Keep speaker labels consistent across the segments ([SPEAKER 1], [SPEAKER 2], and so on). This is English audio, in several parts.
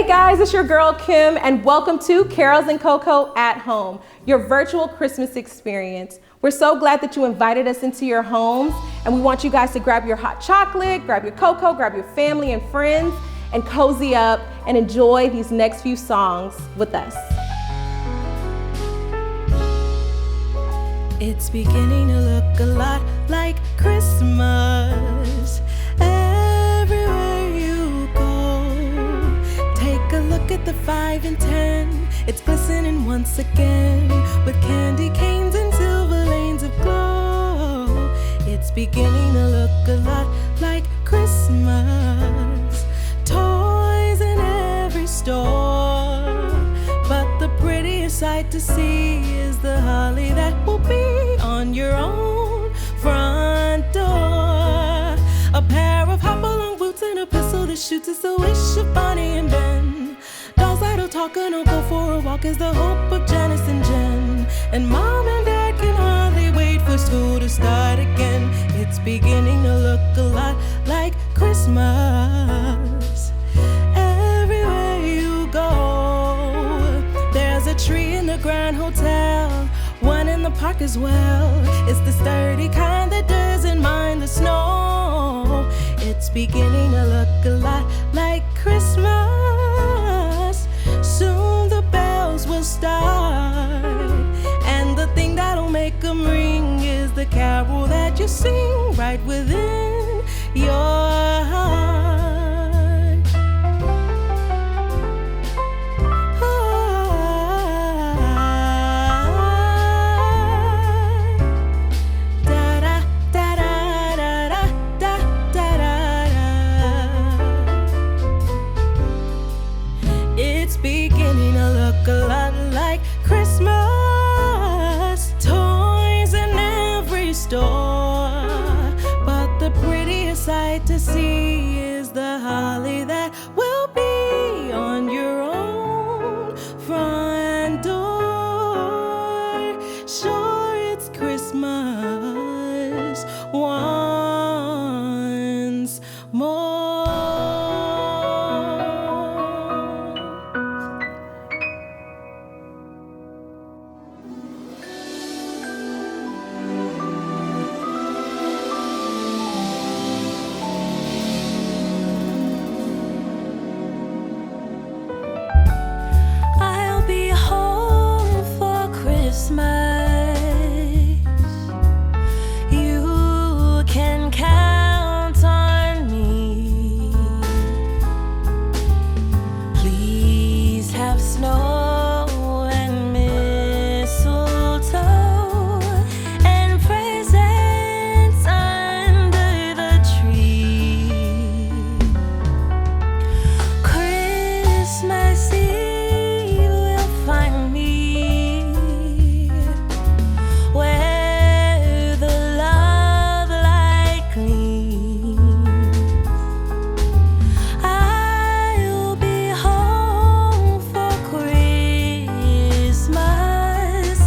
[SPEAKER 1] Hey guys, it's your girl Kim, and welcome to Carols and Cocoa at Home, your virtual Christmas experience. We're so glad that you invited us into your homes, and we want you guys to grab your hot chocolate, grab your cocoa, grab your family and friends, and cozy up and enjoy these next few songs with us.
[SPEAKER 2] It's beginning to look a lot like Christmas everywhere you go. Take a look at the 5 and 10. It's glistening once again with candy canes and silver lanes of glow. It's beginning to look a lot like Christmas. Toys in every store, but the prettiest sight to see is the holly that will be on your own front door. A pair of hop-along boots and a pistol that shoots is the wish of Bonnie and Ben. Dolls that'll talk and will go for a walk is the hope of Janice and Jen. And Mom and Dad can hardly wait for school to start again. It's beginning to look a lot like Christmas everywhere you go. There's a tree in the Grand Hotel, one in the park as well. It's the sturdy kind that doesn't mind the snow. It's beginning to look a lot like Christmas. Soon the bells will start, and the thing that'll make them ring is the carol that you sing right within your heart. It's beginning to look a lot like Christmas. Toys in every store, but the prettiest sight to see is the holly that will be on your own front door. Sure, it's Christmas once more. I'll be home for Christmas. You can count on me. Please have snow and mistletoe and presents under the tree. Christmas Eve will find me where the love light gleams. I'll be home for Christmas,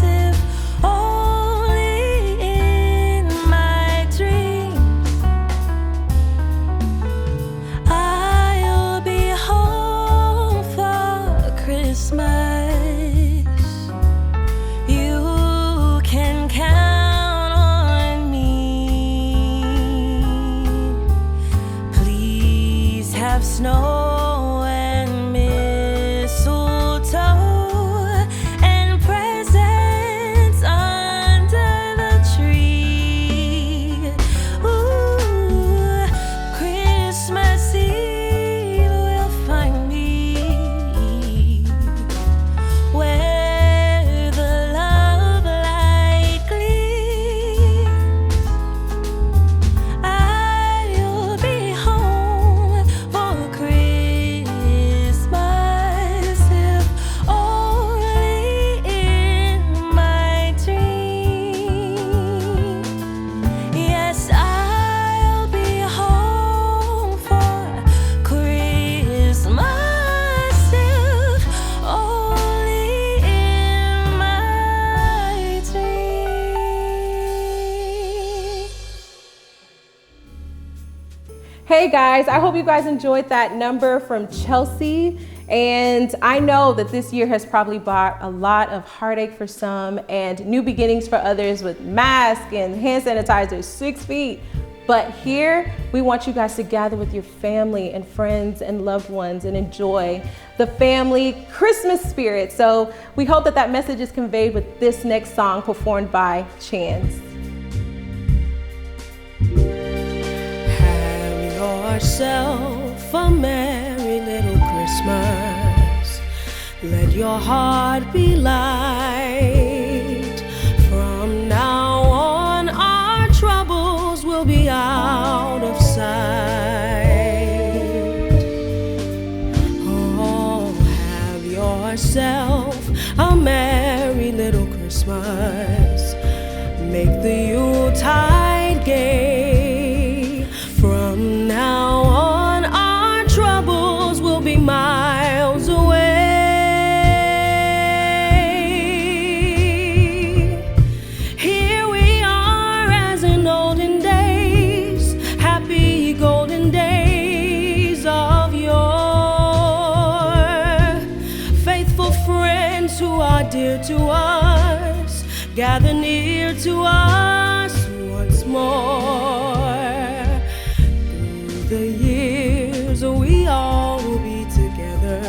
[SPEAKER 2] if only in my dreams. I'll be home for Christmas. You can count on me. Please have snow and mistletoe and presents under the tree. Ooh, Christmas Eve will find me where the love light gleams. I'll be home for Christmas, if only in my dreams. Yes, I'll be home for Christmas, if only in my dreams.
[SPEAKER 1] Hey guys, I hope you guys enjoyed that number from Chelsea. And I know that this year has probably brought a lot of heartache for some and new beginnings for others with masks and hand sanitizers, 6 feet. But here, we want you guys to gather with your family and friends and loved ones and enjoy the family Christmas spirit. So we hope that that message is conveyed with this next song performed by Chance.
[SPEAKER 2] Have yourself a merry little Christmas. Let your heart be light. From now on, our troubles will be out of sight. Oh, have yourself a merry little Christmas. Make the Yuletide gay. From now on, our troubles will be miles away. Here we are as in olden days, happy golden days of yore. Faithful friends who are dear to us, gather near to us once more. Through the years, we all will be together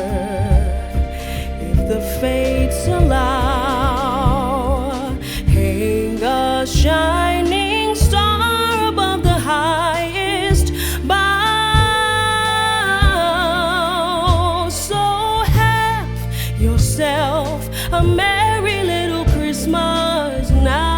[SPEAKER 2] if the fates allow. Hang a shining star above the highest bough. So have yourself a merry little Christmas now.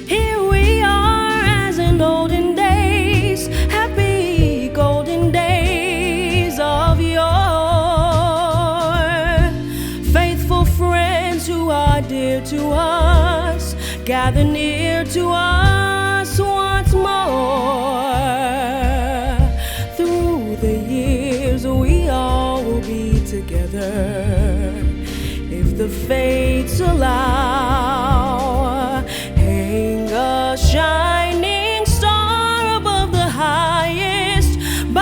[SPEAKER 2] Here we are as in olden days, happy golden days of yore. Faithful friends who are dear to us, gather near to us once more. Through the years, we all will be together if the fates allow. Hang a shining star above the highest bough.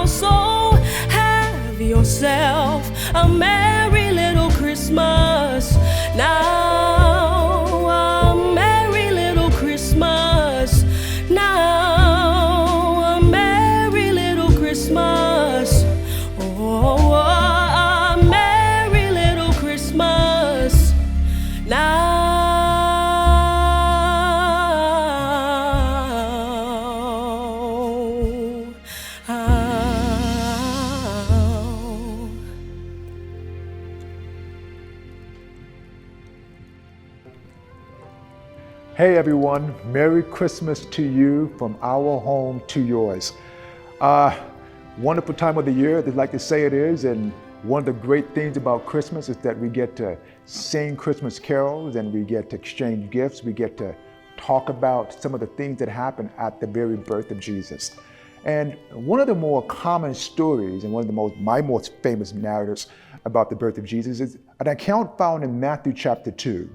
[SPEAKER 2] So have yourself a merry little Christmas now, a merry little Christmas now, a merry little Christmas. Oh, a merry little Christmas now.
[SPEAKER 3] Hey everyone, Merry Christmas to you from our home to yours. Wonderful time of the year, I'd like to say it is, and one of the great things about Christmas is that we get to sing Christmas carols and we get to exchange gifts, we get to talk about some of the things that happened at the very birth of Jesus. And one of the more common stories and one of my most famous narratives about the birth of Jesus is an account found in Matthew chapter 2.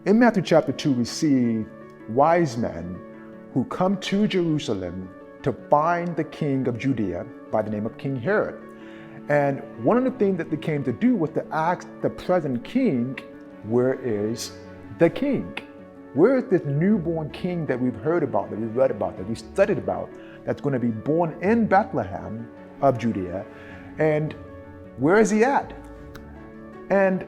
[SPEAKER 3] In Matthew chapter 2, we see wise men who come to Jerusalem to find the king of Judea by the name of King Herod. And one of the things that they came to do was to ask the present king, where is the king? Where is this newborn king that we've heard about, that we've read about, that we studied about, that's going to be born in Bethlehem of Judea? And where is he at? And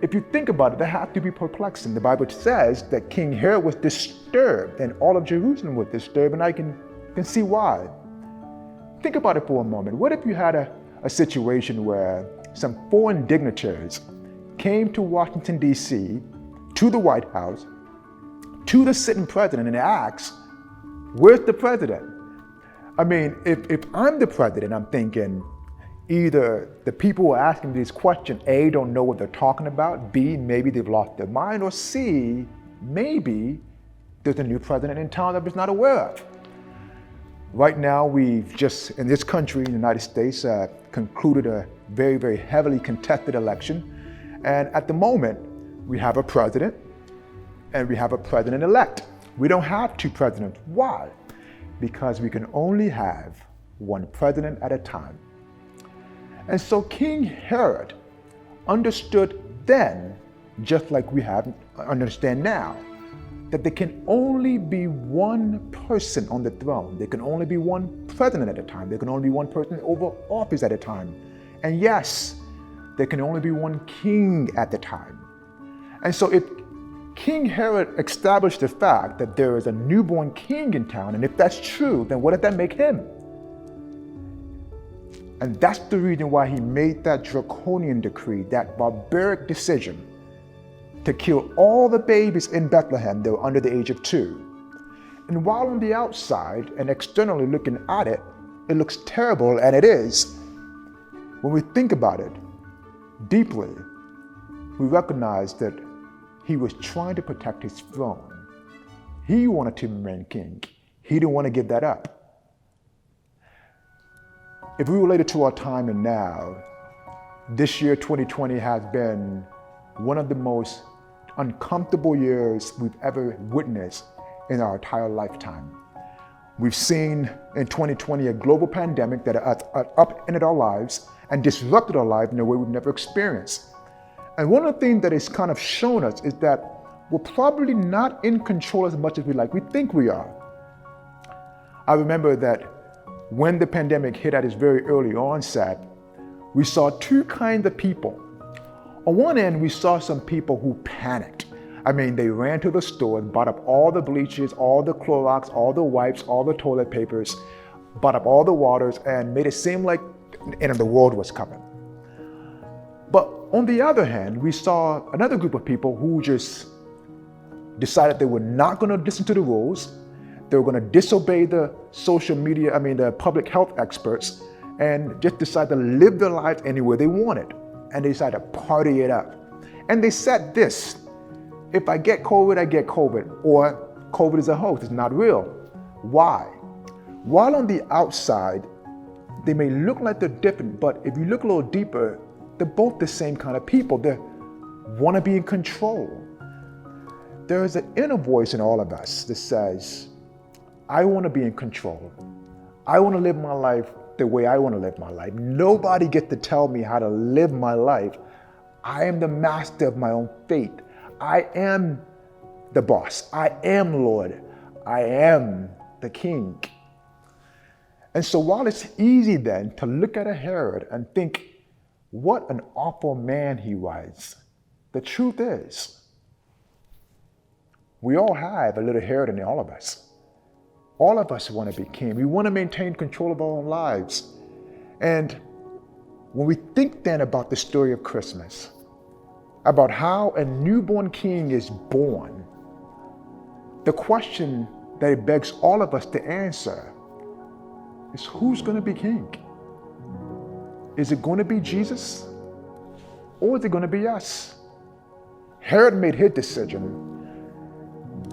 [SPEAKER 3] if you think about it, that has to be perplexing. The Bible says that King Herod was disturbed and all of Jerusalem was disturbed, and I can see why. Think about it for a moment. What if you had a situation where some foreign dignitaries came to Washington, D.C., to the White House, to the sitting president, and asked, where's the president? I mean, if I'm the president, I'm thinking, either the people who are asking these questions, A, don't know what they're talking about, B, maybe they've lost their mind, or C, maybe there's a new president in town that we're not aware of. Right now, we've just, in this country, in the United States, concluded a very, very heavily contested election. And at the moment, we have a president and we have a president-elect. We don't have two presidents. Why? Because we can only have one president at a time. And so King Herod understood then, just like we understand now, that there can only be one person on the throne. There can only be one president at a time. There can only be one person over office at a time. And yes, there can only be one king at the time. And so if King Herod established the fact that there is a newborn king in town, and if that's true, then what did that make him? And that's the reason why he made that draconian decree, that barbaric decision to kill all the babies in Bethlehem that were under the age of 2. And while on the outside and externally looking at it, it looks terrible, and it is. When we think about it deeply, we recognize that he was trying to protect his throne. He wanted to remain king. He didn't want to give that up. If we relate it to our time and now, this year, 2020, has been one of the most uncomfortable years we've ever witnessed in our entire lifetime. We've seen in 2020 a global pandemic that upended our lives and disrupted our lives in a way we've never experienced. And one of the things that it's kind of shown us is that we're probably not in control as much as we think we are. I remember that when the pandemic hit at its very early onset, we saw two kinds of people. On one end, we saw some people who panicked. I mean, they ran to the store, bought up all the bleaches, all the Clorox, all the wipes, all the toilet papers, bought up all the waters, and made it seem like the end of the world was coming. But on the other hand, we saw another group of people who just decided they were not going to listen to the rules. They were going to disobey the the public health experts, and just decide to live their lives anywhere they wanted. And they decided to party it up. And they said this: if I get COVID, I get COVID, or COVID is a hoax, it's not real. Why? While on the outside, they may look like they're different, but if you look a little deeper, they're both the same kind of people. They want to be in control. There is an inner voice in all of us that says, I want to be in control. I want to live my life the way I want to live my life. Nobody gets to tell me how to live my life. I am the master of my own fate. I am the boss. I am Lord. I am the king. And so while it's easy then to look at a Herod and think, what an awful man he was, the truth is, we all have a little Herod in all of us. All of us want to be king. We want to maintain control of our own lives. And when we think then about the story of Christmas, about how a newborn king is born, the question that it begs all of us to answer is, who's going to be king? Is it going to be Jesus? Or is it going to be us? Herod made his decision.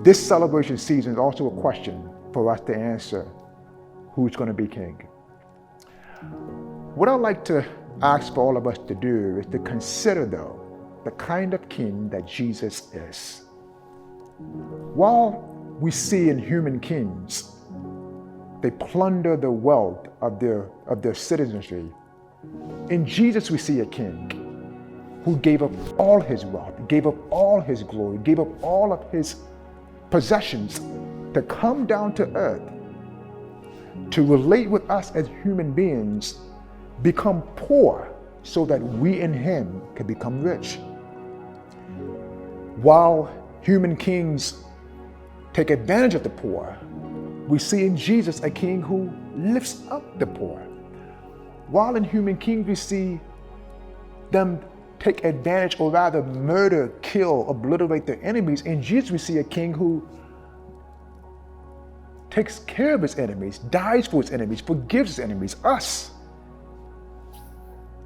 [SPEAKER 3] This celebration season is also a question for us to answer: who's going to be king? What I'd like to ask for all of us to do is to consider, though, the kind of king that Jesus is. While we see in human kings, they plunder the wealth of their citizenry, in Jesus we see a king who gave up all his wealth, gave up all his glory, gave up all of his possessions to come down to earth, to relate with us as human beings, become poor so that we in him can become rich. While human kings take advantage of the poor, we see in Jesus a king who lifts up the poor. While in human kings we see them take advantage, or rather murder, kill, obliterate their enemies, in Jesus we see a king who takes care of his enemies, dies for his enemies, forgives his enemies, us.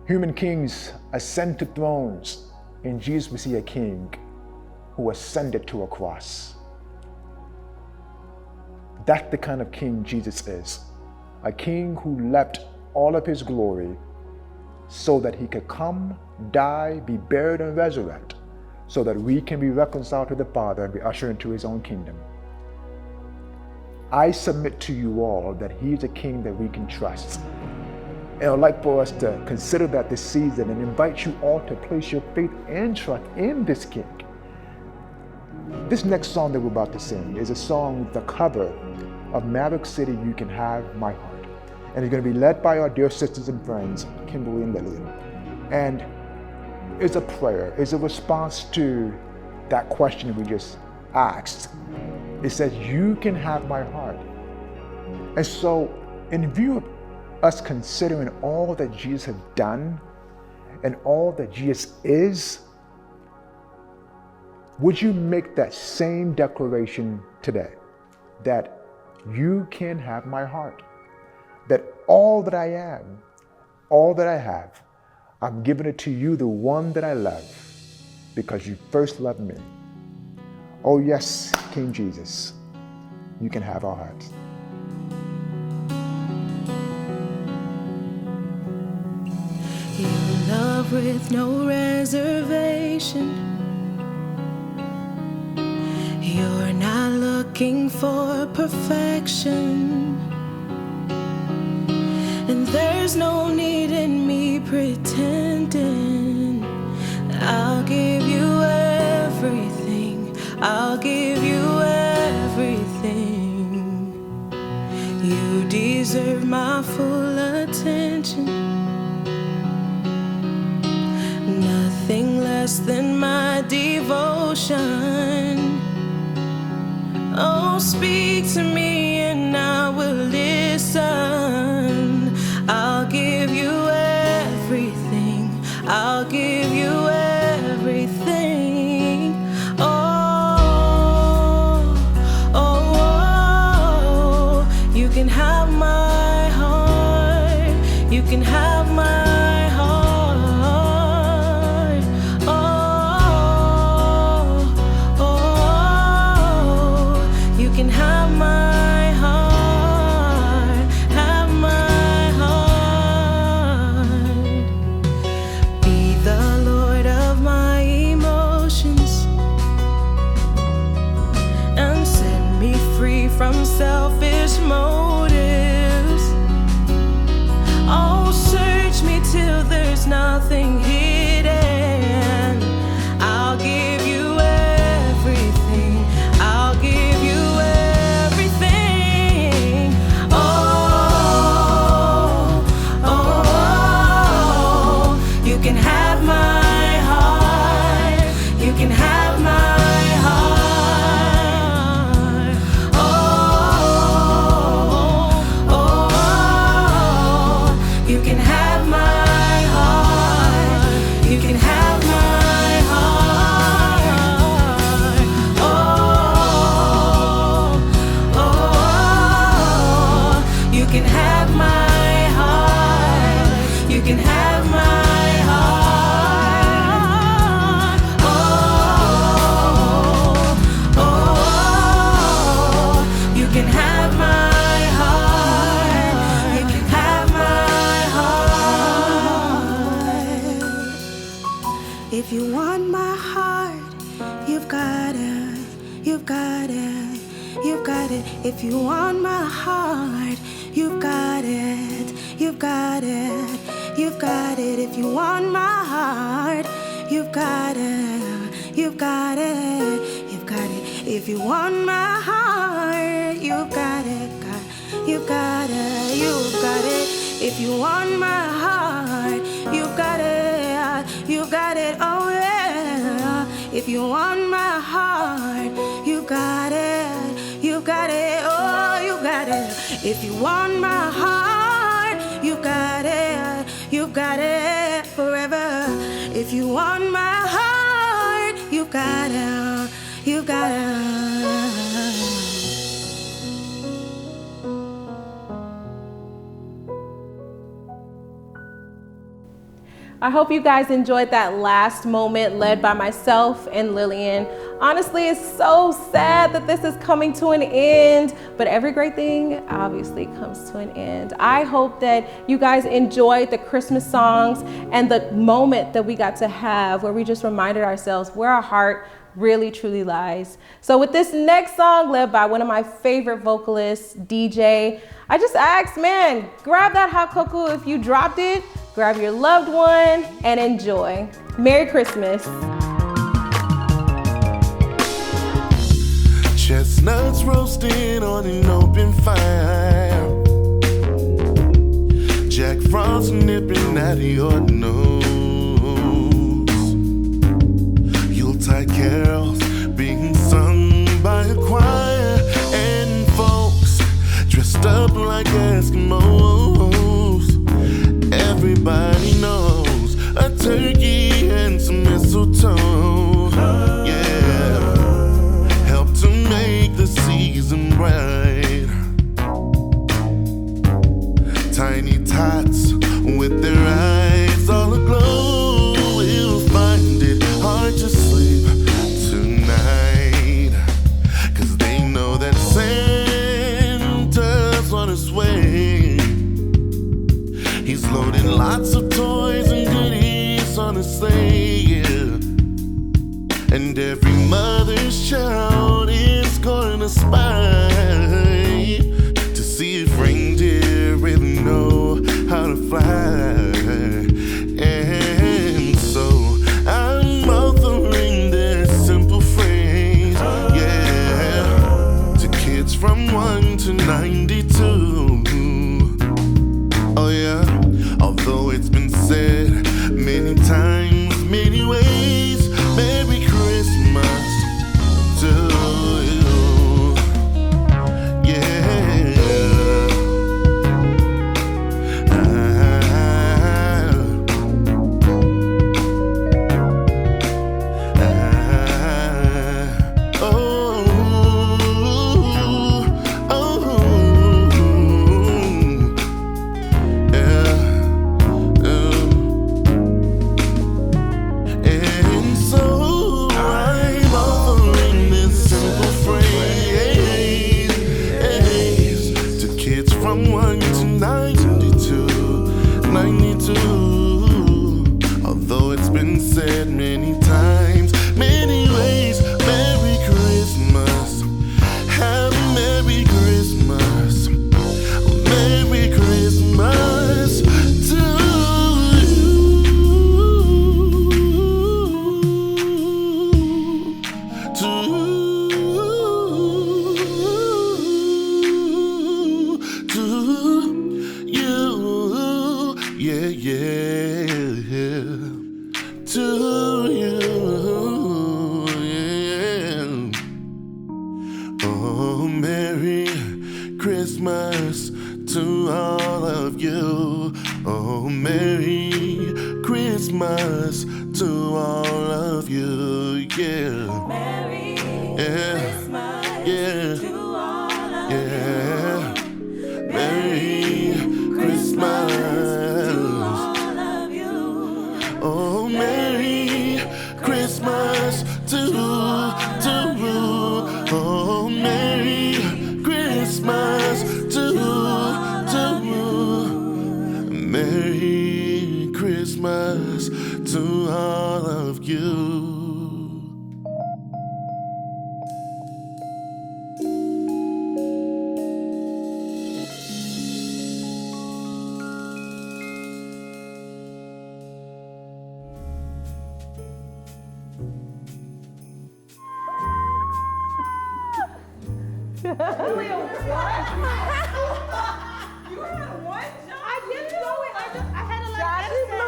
[SPEAKER 3] Human kings ascend to thrones. In Jesus we see a king who ascended to a cross. That's the kind of king Jesus is. A king who left all of his glory so that he could come die, be buried, and resurrect, so that we can be reconciled to the Father and be ushered into his own kingdom. I submit to you all that he is a king that we can trust. And I'd like for us to consider that this season and invite you all to place your faith and trust in this king. This next song that we're about to sing is a song, the cover of Maverick City, You Can Have My Heart. And it's going to be led by our dear sisters and friends, Kimberly and Lillian. And it's a prayer, it's a response to that question we just asked. It says, you can have my heart. And so in view of us considering all that Jesus has done and all that Jesus is, would you make that same declaration today? That you can have my heart. That all that I am, all that I have, I'm giving it to you, the one that I love, because you first loved me. Oh yes, King Jesus, you can have our hearts.
[SPEAKER 2] You love with no reservation. You're not looking for perfection. And there's no need in me pretending. I'll give you everything. I'll give you everything. You deserve my full attention. Nothing less than my devotion. Oh, speak to me and I will listen. I'll give you everything. I'll give you everything. Oh, oh, oh. You can have my heart. You can have my heart. From selfish motives. Oh, search me till there's nothing hidden. I'll give you everything. I'll give you everything. Oh, oh, oh. You can have my heart. You can have my heart. If you want my heart, you've got it, you've got it, you've got it. If you want my heart, you've got it, you've got it, you've got it. If you want my heart, you've got it, you've got it, you've got it. If you want my heart, you've got it, you've got it, you've got it. If you want my heart, you've got it, you've got it, oh yeah. If you want my heart, you got it, you got it, oh you got it. If you want my heart, you got it forever. If you want my heart, you got it, you got it.
[SPEAKER 1] I hope you guys enjoyed that last moment led by myself and Lillian. Honestly, it's so sad that this is coming to an end, but every great thing obviously comes to an end. I hope that you guys enjoyed the Christmas songs and the moment that we got to have where we just reminded ourselves where our heart really truly lies. So with this next song led by one of my favorite vocalists, DJ, I just asked, man, grab that hot cocoa if you dropped it, grab your loved one, and enjoy. Merry Christmas.
[SPEAKER 4] Chestnuts roasting on an open fire, Jack Frost nipping at your nose, Yuletide carols being sung by a choir, and folks dressed up like Eskimos. Everybody knows a turkey and some mistletoe, yeah, help to make the season bright. Tiny tots with their eyes all aglow will find it hard to sleep tonight, 'cause they know that Santa's on his way. He's loading lots of toys and goodies on his sleigh, yeah. And every mother's child is gonna spy to see if reindeer really know how to fly. And so I'm offering this simple phrase, yeah, to kids from 1 to 92. Oh yeah, although it's been said many times, many ways, Merry Christmas to you. Yeah. From 1 to 92, although it's been said many times, many ways, Merry Christmas, have a Merry Christmas, Merry Christmas to you, to you. Yeah, yeah, to you, yeah. Oh, Merry Christmas to all of you. Oh, Merry Christmas to all of you, yeah.
[SPEAKER 2] Merry
[SPEAKER 4] Yeah.
[SPEAKER 2] Christmas
[SPEAKER 4] Yeah.
[SPEAKER 2] to all of
[SPEAKER 4] Yeah. Merry Christmas. Oh, Merry Christmas to you. Oh, Merry Christmas to you. Merry Christmas to all of you.
[SPEAKER 1] Julia, what? You had one job. I didn't know it. I had to like.